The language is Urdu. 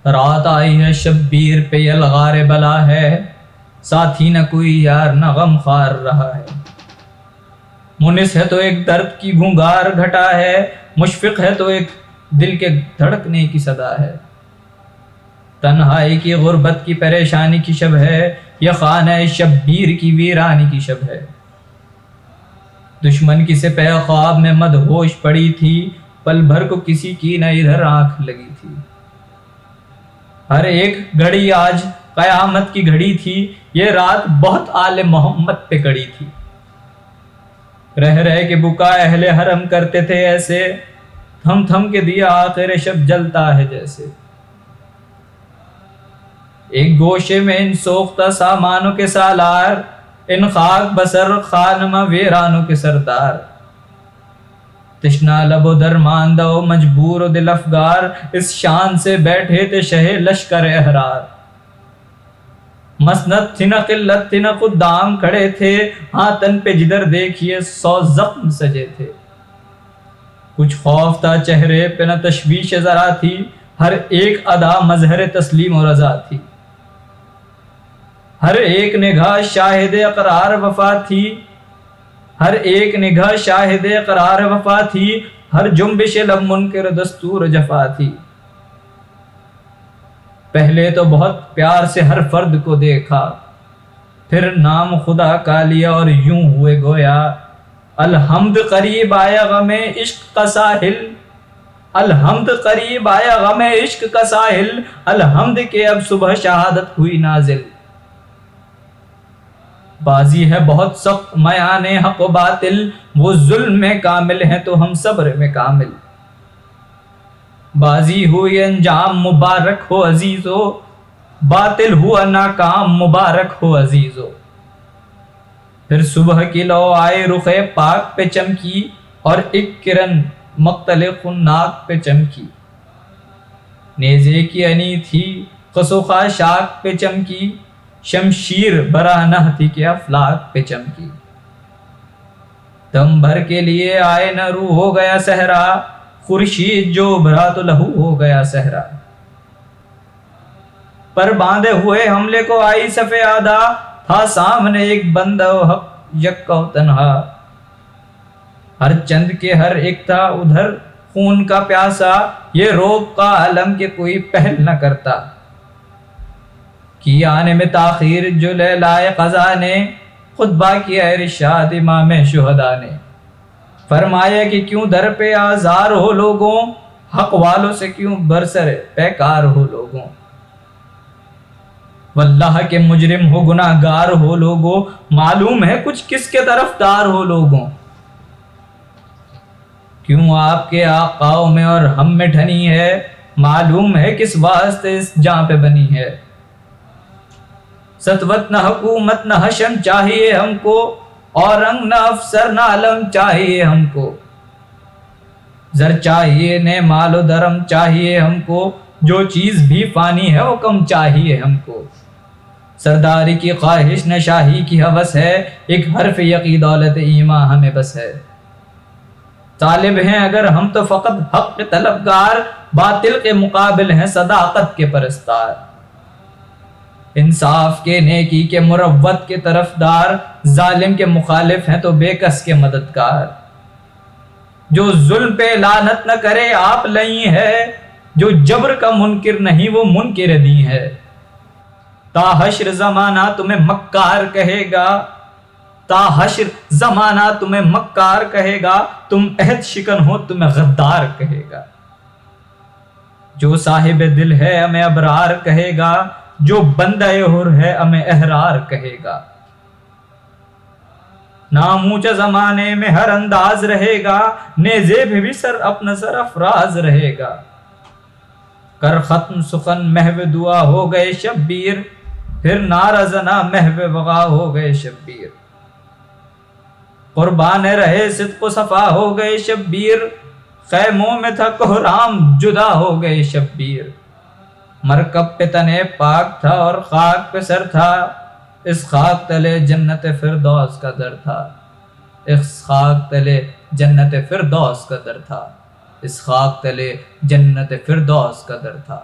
رات آئی ہے شبیر پہ یلغار بلا ہے، ساتھی نہ کوئی یار نہ غم خوار رہا ہے۔ مونس ہے تو ایک درد کی گھونگار گھٹا ہے، مشفق ہے تو ایک دل کے دھڑکنے کی صدا ہے۔ تنہائی کی غربت کی پریشانی کی شب ہے، یہ خانہ شبیر کی ویرانی کی شب ہے۔ دشمن کی سپہ خواب میں مدہوش پڑی تھی، پل بھر کو کسی کی نہ ادھر آنکھ لگی تھی۔ ہر ایک گھڑی آج قیامت کی گھڑی تھی، یہ رات بہت آل محمد پہ کڑی تھی۔ رہ رہ کے بکا اہل حرم کرتے تھے ایسے، تھم تھم کے دیا آخر شب جلتا ہے جیسے۔ ایک گوشے میں ان سوختہ سامانوں کے سالار، ان خاک بسر خانمہ ویرانوں کے سردار۔ تشنا لب و درماندہ و مجبور و دل افگار، اس شان سے بیٹھے تھے شہ لشکر احرار۔ مسند تھی نہ قلت تھی نہ خدام کھڑے تھے، ہاں تن پہ جدھر دیکھیے 100 زخم سجے تھے۔ کچھ خوف تھا چہرے پہ نہ تشویش ذرا تھی، ہر ایک ادا مظہر تسلیم و رضا تھی۔ ہر ایک نگاہ شاہد اقرار وفا تھی، ہر ایک نگاہ شاہد اقرار وفا تھی، ہر جنبش لب منکر دستور جفا تھی۔ پہلے تو بہت پیار سے ہر فرد کو دیکھا، پھر نام خدا کا لیا اور یوں ہوئے گویا۔ الحمد قریب آیا غم عشق کا ساحل، الحمد قریب آیا غم عشق کا ساحل، الحمد کہ اب صبح شہادت ہوئی نازل۔ بازی ہے بہت سخت میان حق و باطل، وہ ظلم میں کامل ہیں تو ہم صبر میں کامل۔ بازی ہوئی انجام مبارک ہو عزیزو، باطل ہوا ناکام مبارک ہو عزیزو۔ پھر صبح کی لو آئے رخ پاک پہ چمکی، اور ایک کرن مقتل خناک پہ چمکی۔ نیزے کی انی تھی خس و خاشاک پہ چمکی، شمشیر براہنہ تھی کہ افلاک پہ چمکی۔ دم بھر کے لیے آئے نہ روح ہو گیا صحرا، خورشید جو ابھرا تو لہو ہو گیا صحرا۔ پر باندھے ہوئے حملے کو آئی صف آدھا، تھا سامنے ایک بندہ و حق یکا و تنہا۔ ہر چند کے ہر ایک تھا ادھر خون کا پیاسا، یہ روب کا عالم کے کوئی پہل نہ کرتا۔ کی آنے میں تاخیر جو لیلائے قضا نے، خطبہ کیا ارشاد امام شہداء نے۔ فرمایا کہ کیوں در پہ آزار ہو لوگوں، حق والوں سے کیوں برسر پیکار ہو لوگوں۔ واللہ کے مجرم ہو گناہ گار ہو لوگوں، معلوم ہے کچھ کس کے طرفدار ہو لوگوں۔ کیوں آپ کے آقاؤں میں اور ہم میں ٹھنی ہے، معلوم ہے کس واسطے اس جاں پہ بنی ہے۔ سطوت نہ حکومت نہ حشم چاہیے ہم کو، اور رنگ نہ افسر نہ علم چاہیے ہم کو۔ زر چاہیے نہ مال و درم چاہیے ہم کو، جو چیز بھی فانی ہے وہ کم چاہیے ہم کو۔ سرداری کی خواہش نہ شاہی کی ہوس ہے، ایک حرف یقین دولت ایمان ہمیں بس ہے۔ طالب ہیں اگر ہم تو فقط حق کے طلبگار، باطل کے مقابل ہیں صداقت کے پرستار۔ انصاف کے نیکی کے مروت کے طرفدار، ظالم کے مخالف ہیں تو بے کس کے مددگار۔ جو ظلم پہ لعنت نہ کرے آپ لئی ہے، جو جبر کا منکر نہیں وہ منکر دی ہے۔ تا حشر زمانہ تمہیں مکار کہے گا، تا حشر زمانہ تمہیں مکار کہے گا، تم عہد شکن ہو تمہیں غدار کہے گا۔ جو صاحب دل ہے ہمیں ابرار کہے گا، جو بندہ حر ہے ہمیں احرار کہے گا۔ ناموچ زمانے میں ہر انداز رہے گا، نیزے پہ بھی سر اپنا سر افراز رہے گا۔ کر ختم سخن محو دعا ہو گئے شبیر، پھر نعرہ زنا محو وغا ہو گئے شبیر۔ قربان رہے صدق و صفا ہو گئے شبیر، خیموں میں تھا کوہرام جدا ہو گئے شبیر۔ مرکب پہ تنے پاک تھا اور خاک پہ سر تھا، اس خاک تلے جنت فردوس کا در تھا۔ اس خاک تلے جنت فردوس کا در تھا۔ اس خاک تلے جنت فردوس کا در تھا۔